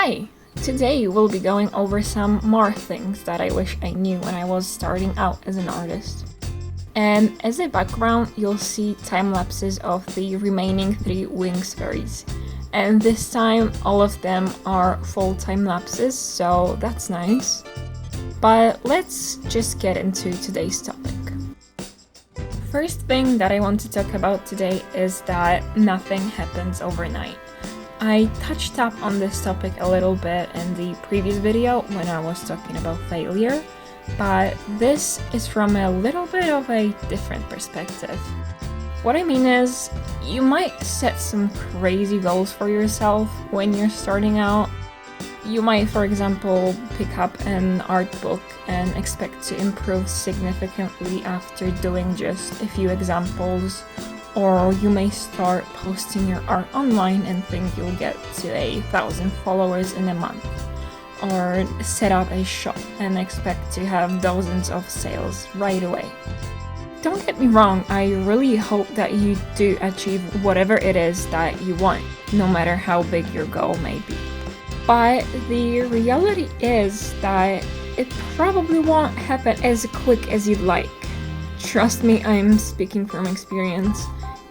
Hi! Today we'll be going over some more things that I wish I knew when I was starting out as an artist. And as a background, you'll see time lapses of the remaining 3 Winx fairies. And this time, all of them are full time lapses, so that's nice. But let's just get into today's topic. First thing that I want to talk about today is that nothing happens overnight. I touched up on this topic a little bit in the previous video when I was talking about failure, but this is from a little bit of a different perspective. What I mean is, you might set some crazy goals for yourself when you're starting out. You might, for example, pick up an art book and expect to improve significantly after doing just a few examples. Or you may start posting your art online and think you'll get to 1,000 followers in a month. Or set up a shop and expect to have dozens of sales right away. Don't get me wrong, I really hope that you do achieve whatever it is that you want, no matter how big your goal may be. But the reality is that it probably won't happen as quick as you'd like. Trust me, I'm speaking from experience.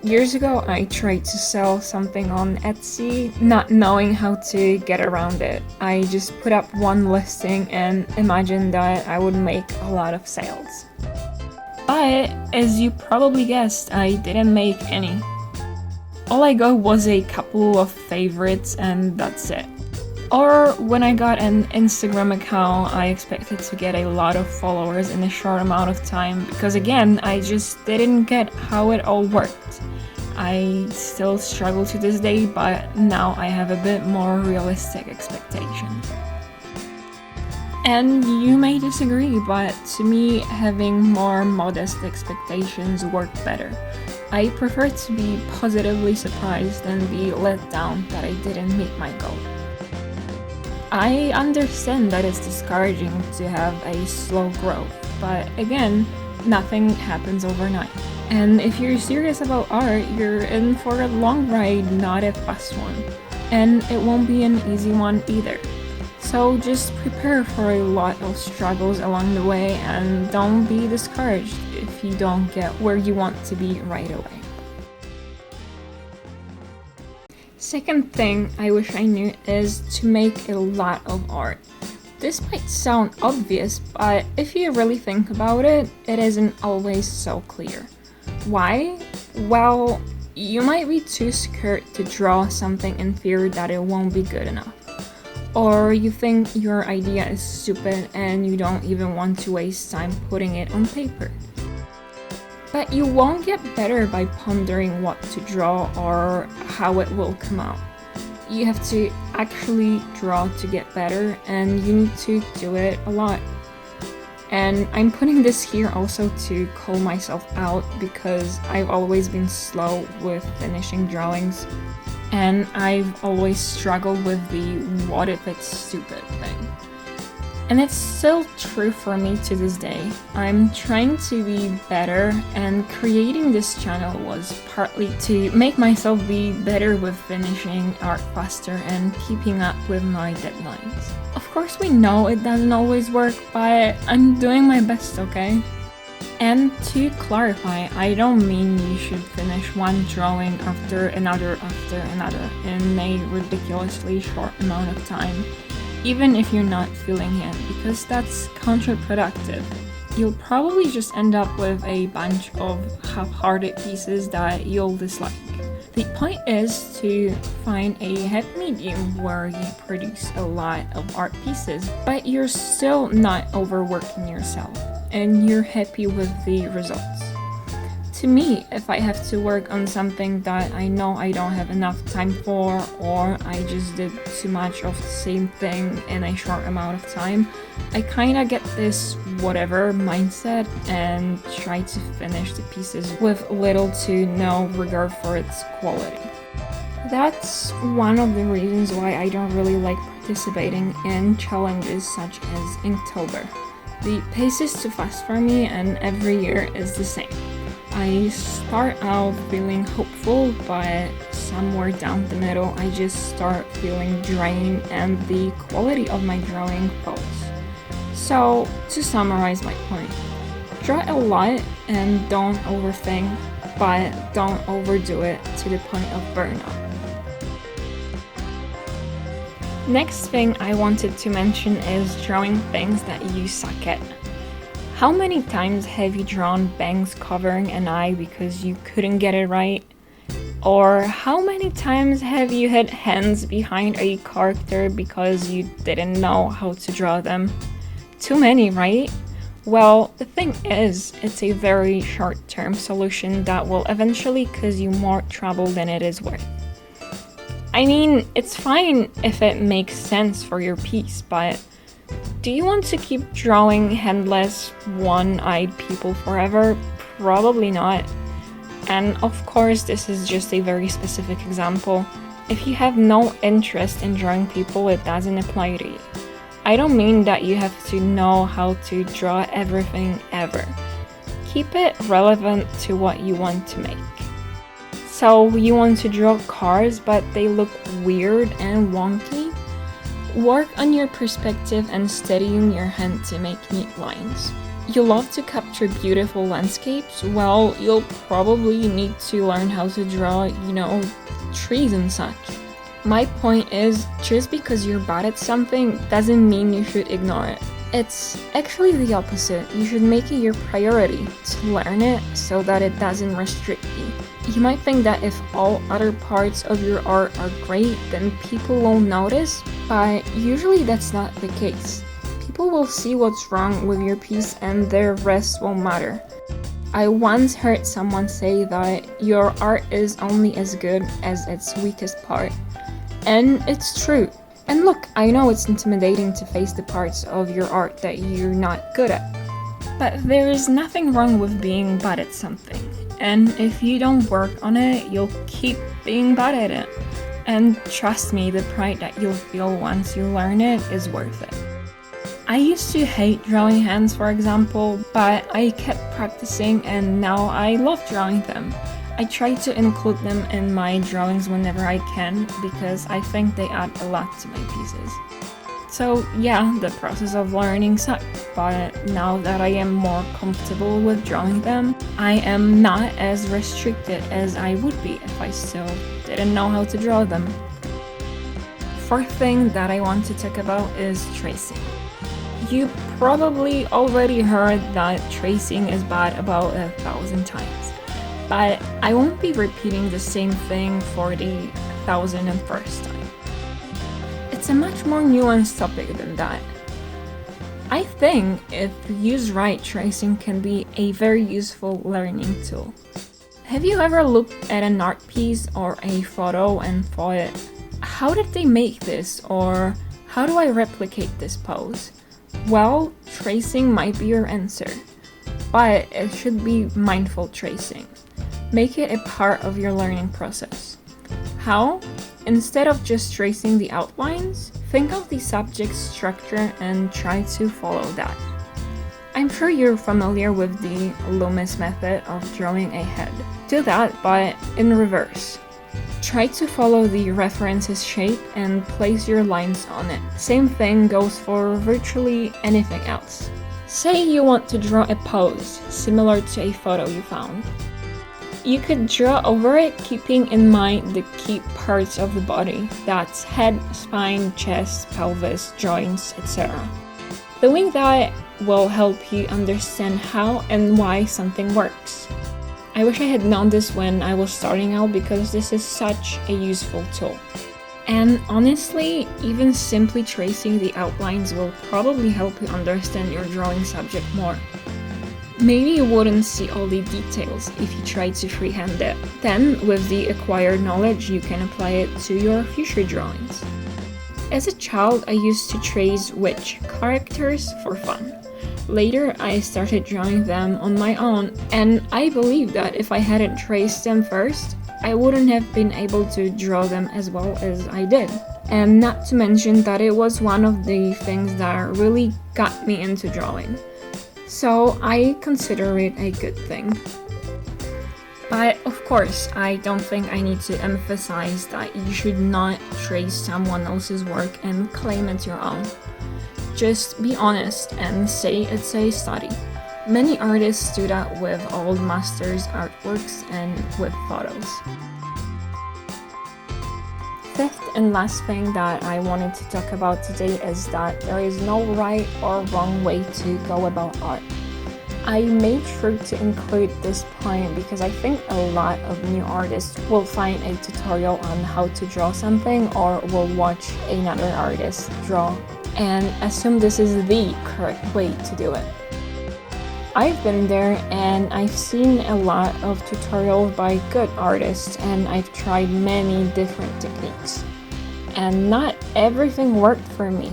Years ago, I tried to sell something on Etsy, not knowing how to get around it. I just put up one listing and imagined that I would make a lot of sales. But, as you probably guessed, I didn't make any. All I got was a couple of favorites and that's it. Or when I got an Instagram account, I expected to get a lot of followers in a short amount of time because again, I just didn't get how it all worked. I still struggle to this day, but now I have a bit more realistic expectations. And you may disagree, but to me, having more modest expectations work better. I prefer to be positively surprised than be let down that I didn't meet my goal. I understand that it's discouraging to have a slow growth, but again, nothing happens overnight. And if you're serious about art, you're in for a long ride, not a fast one. And it won't be an easy one either. So just prepare for a lot of struggles along the way and don't be discouraged if you don't get where you want to be right away. Second thing I wish I knew is to make a lot of art. This might sound obvious, but if you really think about it, it isn't always so clear. Why? Well, you might be too scared to draw something and fear that it won't be good enough. Or you think your idea is stupid and you don't even want to waste time putting it on paper. But you won't get better by pondering what to draw or how it will come out. You have to actually draw to get better, and you need to do it a lot. And I'm putting this here also to call myself out because I've always been slow with finishing drawings. And I've always struggled with the what if it's stupid thing. And it's still true for me to this day. I'm trying to be better, and creating this channel was partly to make myself be better with finishing art faster and keeping up with my deadlines. Of course we know it doesn't always work, but I'm doing my best, okay? And to clarify, I don't mean you should finish one drawing after another in a ridiculously short amount of time. Even if you're not feeling it, because that's counterproductive. You'll probably just end up with a bunch of half-hearted pieces that you'll dislike. The point is to find a happy medium where you produce a lot of art pieces, but you're still not overworking yourself, and you're happy with the results. To me, if I have to work on something that I know I don't have enough time for, or I just did too much of the same thing in a short amount of time, I kinda get this whatever mindset and try to finish the pieces with little to no regard for its quality. That's one of the reasons why I don't really like participating in challenges such as Inktober. The pace is too fast for me, and every year is the same. I start out feeling hopeful, but somewhere down the middle, I just start feeling drained and the quality of my drawing falls. So, to summarize my point, draw a lot and don't overthink, but don't overdo it to the point of burnout. Next thing I wanted to mention is drawing things that you suck at. How many times have you drawn bangs covering an eye because you couldn't get it right? Or how many times have you hid hands behind a character because you didn't know how to draw them? Too many, right? Well, the thing is, it's a very short-term solution that will eventually cause you more trouble than it is worth. I mean, it's fine if it makes sense for your piece, but do you want to keep drawing headless, one-eyed people forever? Probably not. And of course, this is just a very specific example. If you have no interest in drawing people, it doesn't apply to you. I don't mean that you have to know how to draw everything ever. Keep it relevant to what you want to make. So you want to draw cars but they look weird and wonky? Work on your perspective and steadying your hand to make neat lines. You love to capture beautiful landscapes? Well, you'll probably need to learn how to draw, trees and such. My point is, just because you're bad at something doesn't mean you should ignore it. It's actually the opposite. You should make it your priority to learn it so that it doesn't restrict you. You might think that if all other parts of your art are great, then people won't notice, but usually that's not the case. People will see what's wrong with your piece and the rest won't matter. I once heard someone say that your art is only as good as its weakest part. And it's true. And look, I know it's intimidating to face the parts of your art that you're not good at. But there is nothing wrong with being bad at something. And if you don't work on it, you'll keep being bad at it. And trust me, the pride that you'll feel once you learn it is worth it. I used to hate drawing hands, for example, but I kept practicing and now I love drawing them. I try to include them in my drawings whenever I can because I think they add a lot to my pieces. So yeah, the process of learning sucked, but now that I am more comfortable with drawing them, I am not as restricted as I would be if I still didn't know how to draw them. Fourth thing that I want to talk about is tracing. You probably already heard that tracing is bad about 1,000 times, but I won't be repeating the same thing for the 1,001st time. It's a much more nuanced topic than that. I think if used right, tracing can be a very useful learning tool. Have you ever looked at an art piece or a photo and thought, how did they make this? Or how do I replicate this pose? Well, tracing might be your answer, but it should be mindful tracing. Make it a part of your learning process. How? Instead of just tracing the outlines, think of the subject's structure and try to follow that. I'm sure you're familiar with the Loomis method of drawing a head. Do that, but in reverse. Try to follow the reference's shape and place your lines on it. Same thing goes for virtually anything else. Say you want to draw a pose similar to a photo you found. You could draw over it keeping in mind the key parts of the body, that's head, spine, chest, pelvis, joints, etc. Doing that will help you understand how and why something works. I wish I had known this when I was starting out because this is such a useful tool. And honestly, even simply tracing the outlines will probably help you understand your drawing subject more. Maybe you wouldn't see all the details if you tried to freehand it. Then, with the acquired knowledge, you can apply it to your future drawings. As a child, I used to trace witch characters for fun. Later, I started drawing them on my own, and I believe that if I hadn't traced them first, I wouldn't have been able to draw them as well as I did. And not to mention that it was one of the things that really got me into drawing. So I consider it a good thing. But of course, I don't think I need to emphasize that you should not trace someone else's work and claim it's your own. Just be honest and say it's a study. Many artists do that with old masters' artworks and with photos. Fifth and last thing that I wanted to talk about today is that there is no right or wrong way to go about art. I made sure to include this point because I think a lot of new artists will find a tutorial on how to draw something or will watch another artist draw and assume this is the correct way to do it. I've been there and I've seen a lot of tutorials by good artists and I've tried many different techniques. And not everything worked for me.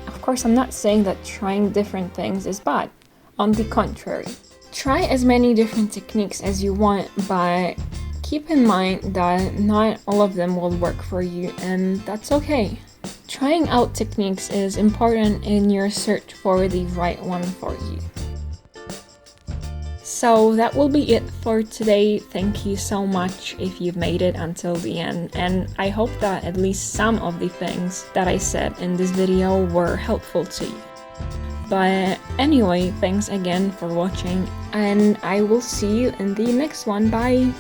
Of course, I'm not saying that trying different things is bad. On the contrary, try as many different techniques as you want, but keep in mind that not all of them will work for you, and that's okay. Trying out techniques is important in your search for the right one for you. So that will be it for today. Thank you so much if you've made it until the end, and I hope that at least some of the things that I said in this video were helpful to you. But anyway, thanks again for watching, and I will see you in the next one. Bye!